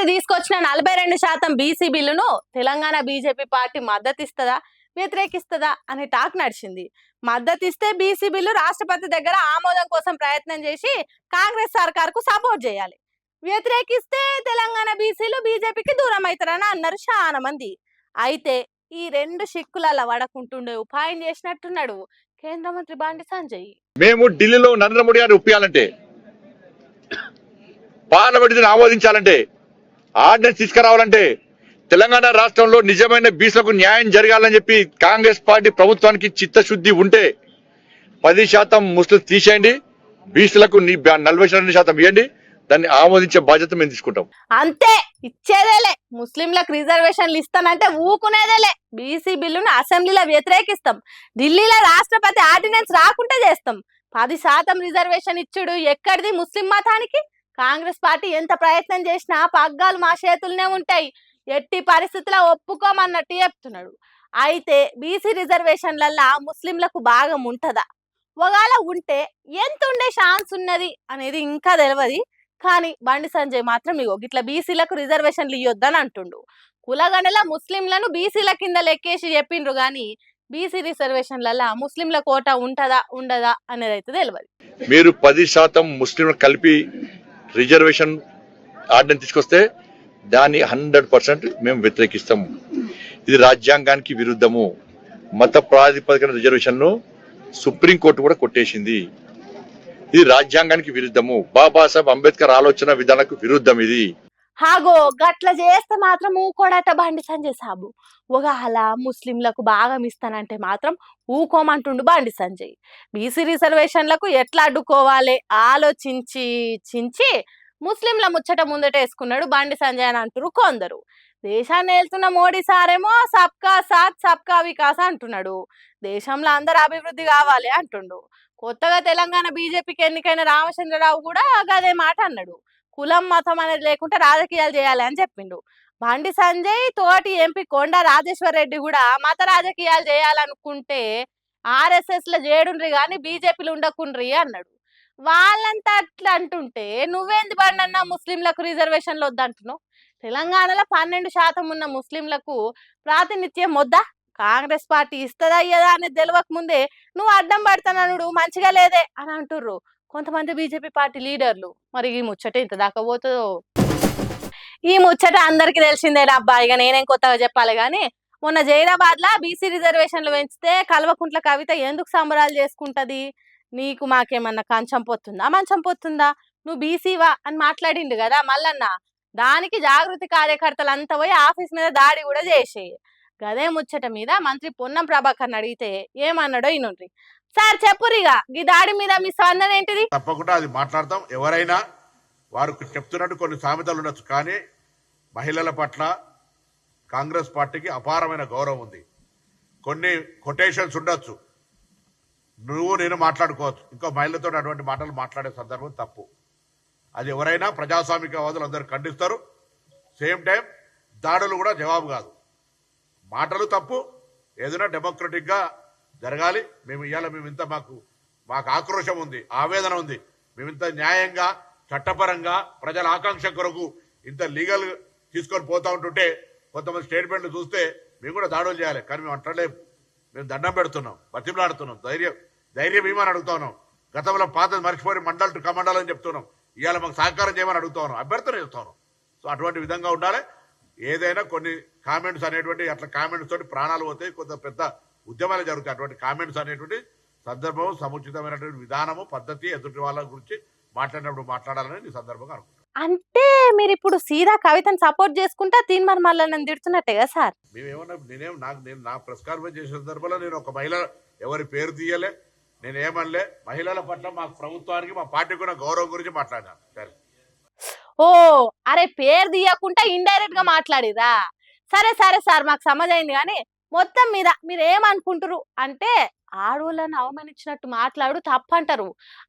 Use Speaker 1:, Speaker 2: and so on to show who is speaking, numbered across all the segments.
Speaker 1: తీసుకొచ్చిన 42% బీసీ బిల్లును Telangana BJP party మద్దతిస్తుందా వ్యతిరేకిస్తుందా అనే టాక్ నడిచింది. మద్దతిస్తే బీసీ బిల్లు రాష్ట్రపతి దగ్గర ఆమోదం కోసం ప్రయత్నం చేసి కాంగ్రెస్ సర్కార్కు సపోర్ట్ చేయాలి. వ్యతిరేకిస్తే తెలంగాణ బీసీలు బీజేపీకి దూరం అవుతారని అన్నారు చాలా మంది. అయితే ఈ రెండు షిక్కుల వడకుంటుండే ఉపాయం చేసినట్టున్నాడు కేంద్ర మంత్రి బండి సంజయ్.
Speaker 2: మేము ఢిల్లీలో నరేంద్ర మోడీ గారిని ఒప్పియాలంటే, పార్లమెంట్ ఆమోదించాలంటే, ఆర్డినెన్స్ తీసుకురావాలంటే, తెలంగాణ రాష్ట్రంలో నిజమైన బీసీలకు న్యాయం జరగాలని చెప్పి కాంగ్రెస్ పార్టీ ప్రభుత్వానికి చిత్తశుద్ధి ఉంటే 10% ముస్లిం తీసేయండి, బీసీలకు 42% ఇవ్వండి, దాన్ని ఆమోదించే బాధ్యత మేము తీసుకుంటాం.
Speaker 1: అంతే, ఇచ్చేదేలే. ముస్లింలకు రిజర్వేషన్లు ఇస్తానంటే ఊకునేదేలే. బీసీ బిల్లును అసెంబ్లీలో వ్యతిరేకిస్తాం, ఢిల్లీలో రాష్ట్రపతి ఆర్డినెన్స్ రాకుంటే చేస్తాం. 10% రిజర్వేషన్ ఇచ్చుడు ఎక్కడిది ముస్లిం మతానికి? కాంగ్రెస్ పార్టీ ఎంత ప్రయత్నం చేసినా పగ్గాలు మా చేతుల్నే ఉంటాయి, ఎట్టి పరిస్థితుల్లో ఒప్పుకోమన్నట్టు చెప్తున్నాడు. అయితే బీసీ రిజర్వేషన్లల్లా ముస్లింలకు భాగం ఉంటుందా? ఒకవేళ ఉంటే ఎంత ఉండే ఛాన్స్ ఉన్నది అనేది ఇంకా తెలియదు. కానీ బండి సంజయ్ మాత్రం ఇగో ఇట్లా బీసీలకు రిజర్వేషన్లు ఇవ్వద్దని అంటుండు. కులగణల ముస్లింలను బీసీల కింద లెక్కేసి చెప్పిండ్రు కానీ బీసీ రిజర్వేషన్లల్లా ముస్లింల కోటా ఉంటదా ఉండదా అనేది అయితే తెలియదు.
Speaker 2: మీరు 10% ముస్లింలకు కలిపి రిజర్వేషన్ ఆర్డినెన్స్ తీసుకొస్తే దాన్ని 100% మేము వ్యతిరేకిస్తాము. ఇది రాజ్యాంగానికి విరుద్ధము. మత ప్రాతిపదికన రిజర్వేషన్ను సుప్రీంకోర్టు కూడా కొట్టేసింది. ఇది రాజ్యాంగానికి విరుద్ధము. బాబాసాహెబ్ అంబేద్కర్ ఆలోచన విధానానికి విరుద్ధం ఇది.
Speaker 1: హాగో గట్ల చేస్తే మాత్రం ఊకోడట బండి సంజయ్ సాబు. ఒకవేళ ముస్లింలకు భాగం ఇస్తానంటే మాత్రం ఊకోమంటుండు బండి సంజయ్. బీసీ రిజర్వేషన్లకు ఎట్లా అడ్డుకోవాలి ఆలోచించి ముస్లింల ముచ్చట ముందటేసుకున్నాడు బండి సంజయ్ అని అంటారు కొందరు. దేశాన్ని వెళ్తున్న మోడీ సారేమో సబ్కా సాత్ సబ్కా వికాస్ అంటున్నాడు. దేశంలో అందరు అభివృద్ధి కావాలి అంటుండు. కొత్తగా తెలంగాణ బీజేపీకి ఎన్నికైన రామచంద్రరావు కూడా అదే మాట అన్నాడు. కులం మతం అనేది లేకుంటే రాజకీయాలు చేయాలి అని చెప్పిండు. బండి సంజయ్ తోటి ఎంపీ కొండ రాజేశ్వర్ రెడ్డి కూడా మత రాజకీయాలు చేయాలనుకుంటే ఆర్ఎస్ఎస్ లో చేడుండ్రి కానీ బీజేపీలు ఉండకుండ్రి అన్నాడు. వాళ్ళంతా అట్లా అంటుంటే నువ్వేంది బండి అన్న ముస్లింలకు రిజర్వేషన్లు వద్దంటున్నావు? తెలంగాణలో 12% ఉన్న ముస్లింలకు ప్రాతినిధ్యం వద్దా? కాంగ్రెస్ పార్టీ ఇస్తుందా ఇయ్యదా అనేది తెలియక ముందే నువ్వు అడ్డం పడతాననుడు మంచిగా లేదే అని అంటుర్రు కొంతమంది బీజేపీ పార్టీ లీడర్లు. మరి ఈ ముచ్చట ఇంత దాకా పోతుందో? ఈ ముచ్చట అందరికి తెలిసిందే అబ్బాయి, ఇక నేనేం కొత్తగా చెప్పాలి కానీ మొన్న జైరాబాద్ లా బీసీ రిజర్వేషన్లు పెంచితే కల్వకుంట్ల కవిత ఎందుకు సంబరాలు చేసుకుంటది? నీకు మాకేమన్నా కంచం పొత్తుందా మంచం పొత్తుందా? నువ్వు బీసీవా అని మాట్లాడిండు కదా మల్లన్న. దానికి జాగృతి కార్యకర్తలు అంతా పోయి ఆఫీస్ మీద దాడి కూడా చేసేయి. గదే ముచ్చట మీద మంత్రి పొన్నం ప్రభాకర్ అడిగితే ఏమన్నాడో ఇనుండ్రి. సార్ చెప్పురిగా ఈ దాడి మీద మీ స్పందన ఏంటిది?
Speaker 3: తప్పకుండా అది మాట్లాడతాం. ఎవరైనా వారు చెప్తున్నట్టు కొన్ని సామెతలు ఉండొచ్చు, కానీ మహిళల పట్ల కాంగ్రెస్ పార్టీకి అపారమైన గౌరవం ఉంది. కొన్ని కొటేషన్స్ ఉండొచ్చు, నువ్వు నేను మాట్లాడుకోవచ్చు, ఇంకో మహిళతో అటువంటి మాటలు మాట్లాడే సందర్భం తప్పు. అది ఎవరైనా ప్రజాస్వామికవాదులు అందరూ ఖండిస్తారు. సేమ్ టైం దాడులు కూడా జవాబు కాదు. మాటలు తప్పు, ఏదైనా డెమోక్రటిక్గా జరగాలి. మేము ఇంత మాకు ఆక్రోశం ఉంది, ఆవేదన ఉంది. మేమింత న్యాయంగా చట్టపరంగా ప్రజల ఆకాంక్ష కొరకు ఇంత లీగల్ తీసుకొని పోతా ఉంటుంటే కొంతమంది స్టేట్మెంట్లు చూస్తే మేము కూడా దాడులు చేయాలి, కానీ మేము అంటలేము. మేము దండం పెడుతున్నాం, బతిమలాడుతున్నాం, ధైర్యం ఏమని అడుగుతా ఉన్నాం. గతంలో పాత మర్చిపోయి మండల్ టు కమండల్ అని చెప్తున్నాం. ఇవాళ మాకు సహకారం చేయమని అడుగుతా ఉన్నాం, అభ్యర్థన చేస్తా ఉన్నాం. సో అటువంటి విధంగా ఉండాలి. ఏదైనా కొన్ని కామెంట్స్ అనేటువంటి అట్లా కామెంట్స్ తోటి ప్రాణాలు పోతాయి, కొంత పెద్ద ఉద్యమాలు జరుగుతాయి. అటువంటి కామెంట్స్ అనేటువంటి సందర్భం, సముచితమైనటువంటి విధానము, పద్ధతి ఎదుటి వాళ్ళ గురించి మాట్లాడినప్పుడు మాట్లాడాలని ఈ సందర్భంగా అనుకుంటున్నాను.
Speaker 1: అంటే మీరు ఇప్పుడు సీదా కవితను సపోర్ట్ చేసుకుంటా తీన్మార్ మళ్ళీ నన్ను తిడుతున్నట్టే కదా సార్?
Speaker 3: మేమేమన్నా నేను నా ప్రెస్ కాన్ఫరెన్స్ చేసే సందర్భంలో నేను ఒక మహిళ ఎవరి పేరు తీయలే, నేనేమనలే. మహిళల పట్ల మా ప్రభుత్వానికి మా పార్టీకి ఉన్న గౌరవం గురించి మాట్లాడినాను. సరే,
Speaker 1: ఓ అరే పేరు తీయకుండా ఇండైరెక్ట్ గా మాట్లాడిరా? సరే సరే సార్, మాకు సమజైంది. కానీ మొత్తం మీద మీరు ఏమనుకుంటారు అంటే ఆడోళ్ళని అవమానించినట్టు మాట్లాడు తప్పంటారు.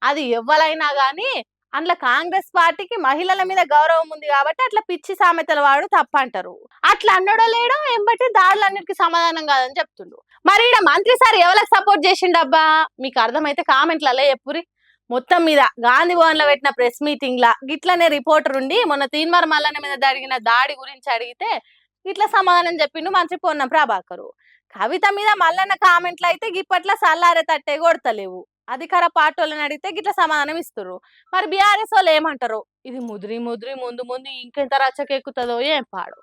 Speaker 1: అది ఎవ్వరైనా గానీ అందులో కాంగ్రెస్ పార్టీకి మహిళల మీద గౌరవం ఉంది కాబట్టి అట్లా పిచ్చి సామెతల వాడు తప్పంటారు. అట్లా అన్నడో లేడో ఎంబట్టి దాడులన్నిటికీ సమాధానం కాదని చెప్తుండు. మరి ఈడ మంత్రి సార్ ఎవరికి సపోర్ట్ చేసిండబ్బా? మీకు అర్థమైతే కామెంట్లలో చెప్పురి. మొత్తం మీద గాంధీ భవన్ లో పెట్టిన ప్రెస్ మీటింగ్ లా గిట్లనే రిపోర్టర్ ఉండి మొన్న తీన్మార్ మల్లన్న మీద జరిగిన దాడి గురించి అడిగితే ఇట్లా సమాధానం చెప్పిండు మంత్రి పొన్నం ప్రభాకరు. కవిత మీద మల్లన్న కామెంట్లు అయితే గిప్పట్ల సల్లారే తట్టే కొడతలేవు. అధికార పార్టీలను అడిగితే గిట్ల సమాధానం ఇస్తుర్రు. మరి బీఆర్ఎస్ వాళ్ళు ఏమంటారు? ఇది ముదిరి ముదిరి ముందు ముందు ఇంకెంత రచ్చకెక్కుతుందో ఏం పాడు.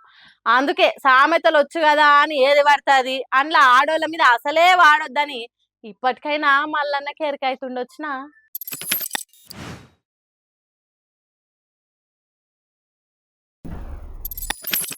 Speaker 1: అందుకే సామెతలు వచ్చు కదా అని ఏది పడుతుంది అందులో ఆడోళ్ళ మీద అసలే వాడొద్దని ఇప్పటికైనా మల్లన్న కెరకైతుండొచ్చునా.